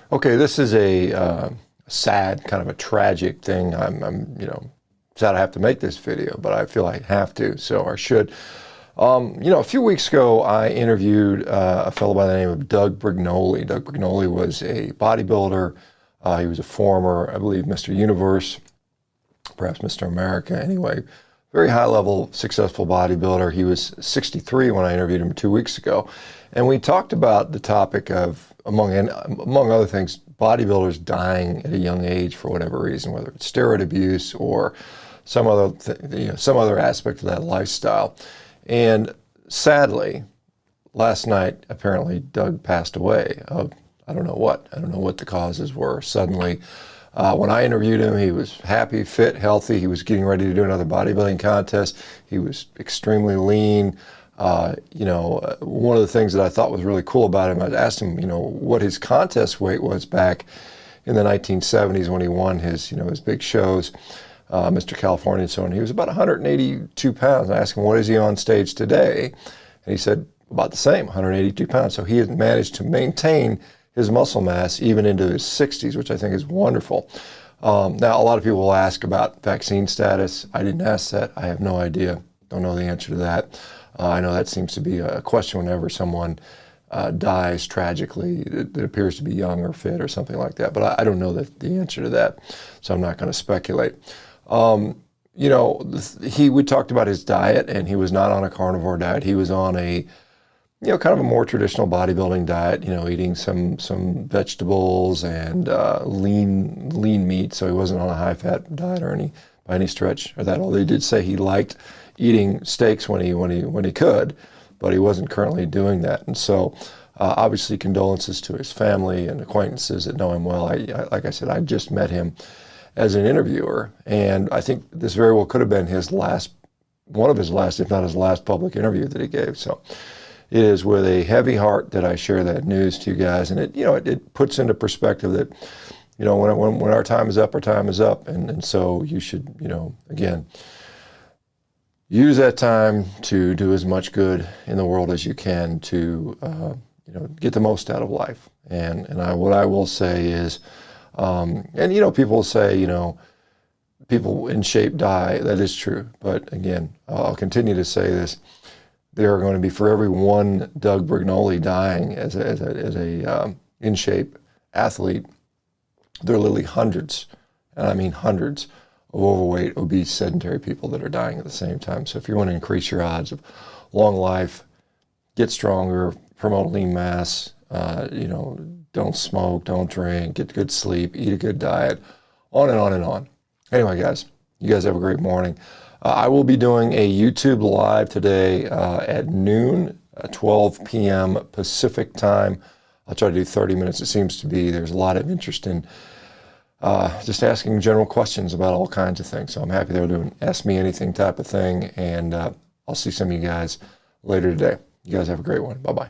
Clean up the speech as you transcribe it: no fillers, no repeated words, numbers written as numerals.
Okay, this is a sad, kind of a tragic thing. Sad I have to make this video, but I feel I have to, so I should. A few weeks ago, I interviewed a fellow by the name of Doug Brignoli. Doug Brignoli was a bodybuilder. He was a former, I believe, Mr. Universe, perhaps Mr. America. Anyway, very high-level, successful bodybuilder. He was 63 when I interviewed him 2 weeks ago, and we talked about the topic of, among other things, bodybuilders dying at a young age for whatever reason, whether it's steroid abuse or some other aspect of that lifestyle. And sadly, last night, apparently, Doug passed away of, I don't know what the causes were. Suddenly, when I interviewed him, he was happy, fit, healthy. He was getting ready to do another bodybuilding contest. He was extremely lean. One of the things that I thought was really cool about him, I asked him, what his contest weight was back in the 1970s when he won his big shows, Mr. California and so on. He was about 182 pounds. I asked him, what is he on stage today? And he said, about the same, 182 pounds. So he had managed to maintain his muscle mass even into his 60s, which I think is wonderful. Now, a lot of people will ask about vaccine status. I didn't ask that. I have no idea. Don't know the answer to that. I know that seems to be a question whenever someone dies tragically that appears to be young or fit or something like that. But I don't know the answer to that, so I'm not going to speculate. We talked about his diet, and he was not on a carnivore diet. He was on a kind of a more traditional bodybuilding diet, eating some vegetables and lean meat. So he wasn't on a high-fat diet by any stretch or that. Although he did say he liked eating steaks when he could, but he wasn't currently doing that. And so, obviously, condolences to his family and acquaintances that know him well. Like I said, I just met him as an interviewer, and I think this very well could have been one of his last, if not his last, public interview that he gave. So it is with a heavy heart that I share that news to you guys, and it puts into perspective that when our time is up, our time is up, and so you should again use that time to do as much good in the world as you can to get the most out of life. And what I will say is, people say people in shape die. That is true, but again, I'll continue to say this. There are going to be, for every one Doug Brignoli dying as a in shape athlete, there are literally hundreds, and I mean hundreds, of overweight, obese, sedentary people that are dying at the same time. So if you want to increase your odds of long life, get stronger, promote lean mass, don't smoke, don't drink, get good sleep, eat a good diet, on and on and on. Anyway, guys, you guys have a great morning. I will be doing a YouTube live today at noon, 12 p.m. Pacific time. I'll try to do 30 minutes. It seems to be there's a lot of interest in just asking general questions about all kinds of things. So I'm happy they're doing Ask Me Anything type of thing, and I'll see some of you guys later today. You guys have a great one. Bye-bye.